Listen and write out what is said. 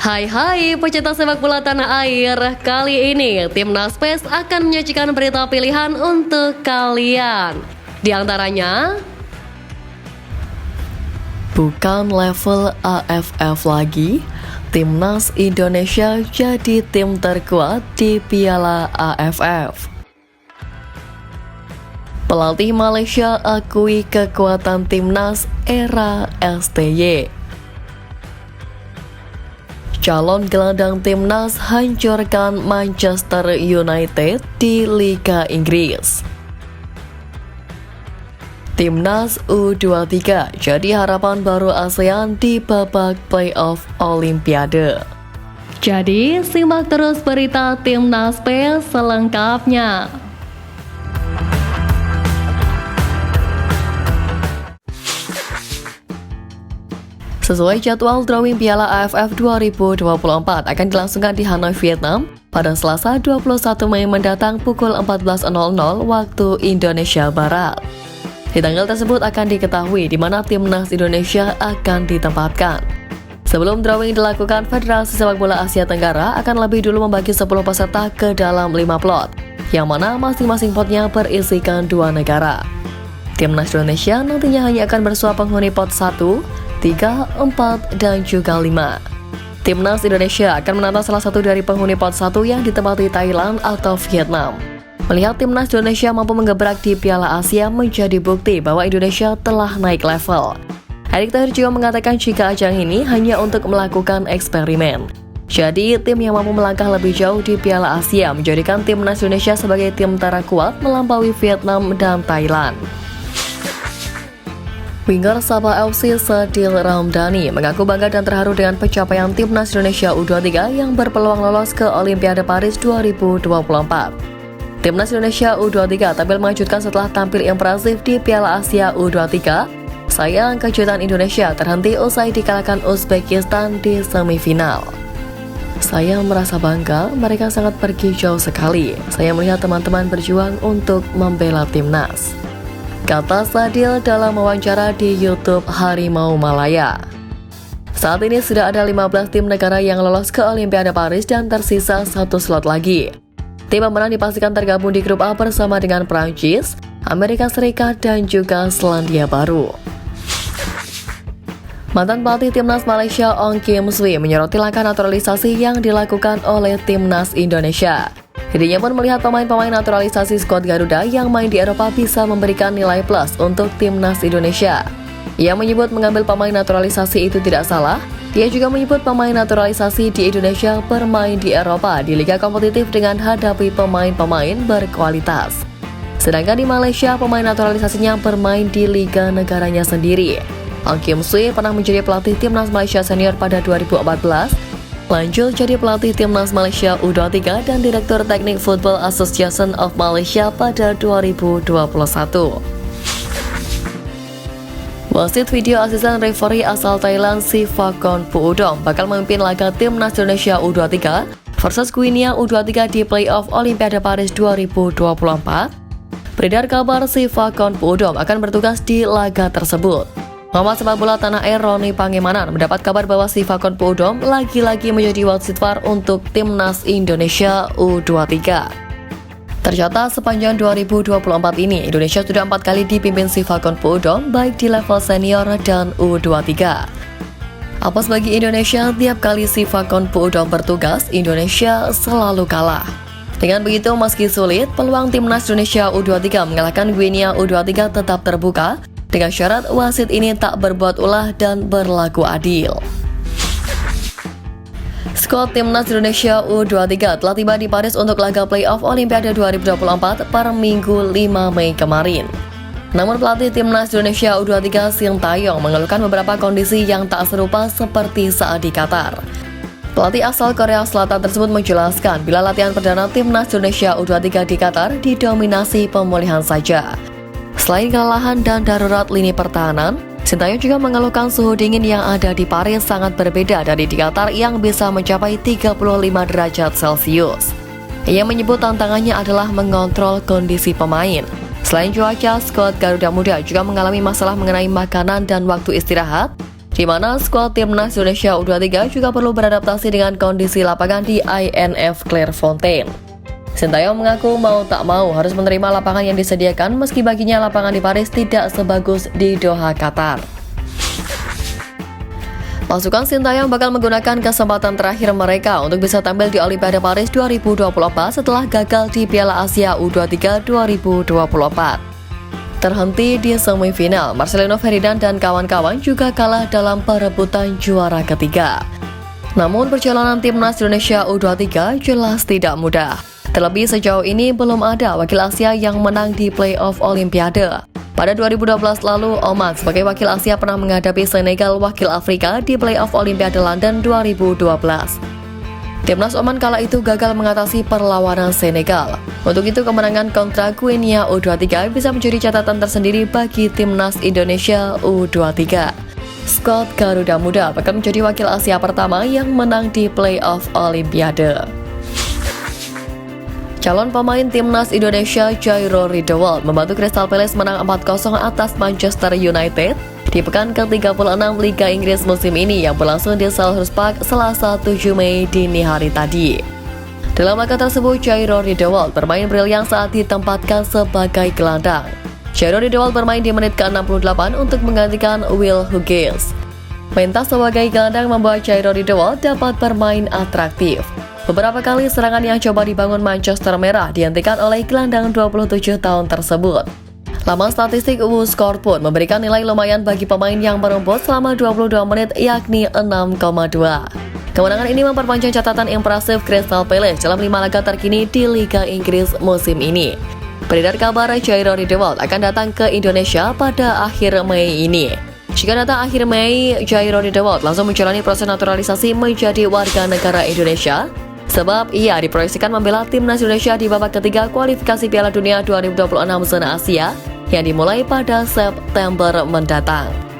Hai pecinta sepak bola tanah air. Kali ini Timnas PES akan menyajikan berita pilihan untuk kalian. Di antaranya, bukan level AFF lagi, Timnas Indonesia jadi tim terkuat di Piala AFF. Pelatih Malaysia akui kekuatan Timnas era STY. Calon gelandang Timnas hancurkan Manchester United di Liga Inggris. Timnas U23 jadi harapan baru ASEAN di babak playoff Olimpiade. jadi simak terus berita Timnas PES selengkapnya. Sesuai jadwal drawing Piala AFF 2024 akan dilangsungkan di Hanoi, Vietnam pada Selasa 21 Mei mendatang pukul 14.00 waktu Indonesia Barat. Di tanggal tersebut akan diketahui di mana Timnas Indonesia akan ditempatkan. Sebelum drawing dilakukan, Federasi Sepak Bola Asia Tenggara akan lebih dulu membagi 10 peserta ke dalam 5 plot, yang mana masing-masing potnya berisikan 2 negara. Timnas Indonesia nantinya hanya akan bersua penghuni pot 1, 3, 4, dan juga 5. Timnas Indonesia akan menantang salah satu dari penghuni pot 1 yang ditempati Thailand atau Vietnam. Melihat Timnas Indonesia mampu menggebrak di Piala Asia menjadi bukti bahwa Indonesia telah naik level. Erick Thohir juga mengatakan jika ajang ini hanya untuk melakukan eksperimen. Jadi, tim yang mampu melangkah lebih jauh di Piala Asia menjadikan Timnas Indonesia sebagai tim terkuat melampaui Vietnam dan Thailand. Winger Sabah FC Sadil Ramdhani mengaku bangga dan terharu dengan pencapaian Timnas Indonesia U23 yang berpeluang lolos ke Olimpiade Paris 2024. Timnas Indonesia U23 tampil mengejutkan setelah tampil impresif di Piala Asia U23. Sayang, kejutan Indonesia terhenti usai dikalahkan Uzbekistan di semifinal. Saya merasa bangga, mereka sangat pergi jauh sekali. Saya melihat teman-teman berjuang untuk membela Timnas, kata Sadil dalam wawancara di YouTube Harimau Malaya. Saat ini sudah ada 15 tim negara yang lolos ke Olimpiade Paris dan tersisa 1 slot lagi. Tim pemenang dipastikan tergabung di grup A bersama dengan Prancis, Amerika Serikat, dan juga Selandia Baru. Mantan pelatih Timnas Malaysia Ong Kim Swee menyoroti langkah naturalisasi yang dilakukan oleh Timnas Indonesia. Dirinya pun melihat pemain-pemain naturalisasi skuad Garuda yang main di Eropa bisa memberikan nilai plus untuk Timnas Indonesia. Ia menyebut mengambil pemain naturalisasi itu tidak salah. Dia juga menyebut pemain naturalisasi di Indonesia bermain di Eropa di liga kompetitif dengan hadapi pemain-pemain berkualitas. Sedangkan di Malaysia, pemain naturalisasinya bermain di liga negaranya sendiri. Ong Kim Swee pernah menjadi pelatih Timnas Malaysia Senior pada 2014, lanjut jadi pelatih Timnas Malaysia U23 dan Direktur Teknik Football Association of Malaysia pada 2021. Wasit video asisten referee asal Thailand Sivakon Puudom bakal memimpin laga Timnas Indonesia U23 versus Guinea U23 di playoff Olimpiade Paris 2024. Beredar kabar Sivakon Puudom akan bertugas di laga tersebut. Pengamat sepak bola tanah air Roni Pangemanan mendapat kabar bahwa Sivakon Puudom lagi-lagi menjadi wasit VAR untuk Timnas Indonesia U23. Tercatat sepanjang 2024 ini, Indonesia sudah 4 kali dipimpin Sivakon Puudom baik di level senior dan U23. Apes bagi Indonesia, tiap kali Sivakon Puudom bertugas, Indonesia selalu kalah. Dengan begitu, meski sulit, peluang Timnas Indonesia U23 mengalahkan Guinea U23 tetap terbuka, dengan syarat wasit ini tak berbuat ulah dan berlaku adil. Skuad Timnas Indonesia U23 telah tiba di Paris untuk laga playoff Olimpiade 2024 per Minggu 5 Mei kemarin. Namun pelatih Timnas Indonesia U23 Sintayong mengeluhkan beberapa kondisi yang tak serupa seperti saat di Qatar. Pelatih asal Korea Selatan tersebut menjelaskan bila latihan perdana Timnas Indonesia U23 di Qatar didominasi pemulihan saja. Selain kelelahan dan darurat lini pertahanan, Sintayong juga mengeluhkan suhu dingin yang ada di Paris sangat berbeda dari di Qatar yang bisa mencapai 35 derajat Celcius. Ia menyebut tantangannya adalah mengontrol kondisi pemain. Selain cuaca, skuad Garuda Muda juga mengalami masalah mengenai makanan dan waktu istirahat. Di di mana skuad timnas Indonesia U23 juga perlu beradaptasi dengan kondisi lapangan di INF Clairefontaine. Sintayong mengaku mau tak mau harus menerima lapangan yang disediakan meski baginya lapangan di Paris tidak sebagus di Doha, Qatar. Pasukan Sintayong bakal menggunakan kesempatan terakhir mereka untuk bisa tampil di Olimpiade Paris 2024 setelah gagal di Piala Asia U23 2024. Terhenti di semifinal, Marcelino Ferdinand dan kawan-kawan juga kalah dalam perebutan juara ketiga. Namun perjalanan timnas Indonesia U23 jelas tidak mudah. Terlebih sejauh ini belum ada wakil Asia yang menang di playoff Olimpiade. Pada 2012 lalu, Oman sebagai wakil Asia pernah menghadapi Senegal wakil Afrika di playoff Olimpiade London 2012. Timnas Oman kala itu gagal mengatasi perlawanan Senegal. Untuk itu kemenangan kontra Guinea U23 bisa menjadi catatan tersendiri bagi timnas Indonesia U23. Skuad Garuda Muda bakal menjadi wakil Asia pertama yang menang di playoff Olimpiade. Calon pemain timnas Indonesia Jairo Ridewald membantu Crystal Palace menang 4-0 atas Manchester United di pekan ke-36 Liga Inggris musim ini yang berlangsung di Selhurst Park Selasa 7 Mei dini hari tadi. Dalam laga tersebut, Jairo Ridewald bermain brilian saat ditempatkan sebagai gelandang. Jairo Ridewald bermain di menit ke-68 untuk menggantikan Will Hughes. Pentas sebagai gelandang membuat Jairo Ridewald dapat bermain atraktif. Beberapa kali serangan yang coba dibangun Manchester Merah dihentikan oleh gelandang 27 tahun tersebut. Laman statistik WhoScored pun memberikan nilai lumayan bagi pemain yang merumput selama 22 menit yakni 6,2. Kemenangan ini memperpanjang catatan impresif Crystal Palace dalam 5 laga terkini di Liga Inggris musim ini. Beredar kabar Jairo Ridewald akan datang ke Indonesia pada akhir Mei ini. Jika datang akhir Mei, Jairo Ridewald langsung menjalani proses naturalisasi menjadi warga negara Indonesia, sebab ia diproyeksikan membela timnas Indonesia di babak ketiga kualifikasi Piala Dunia 2026 zona Asia yang dimulai pada September mendatang.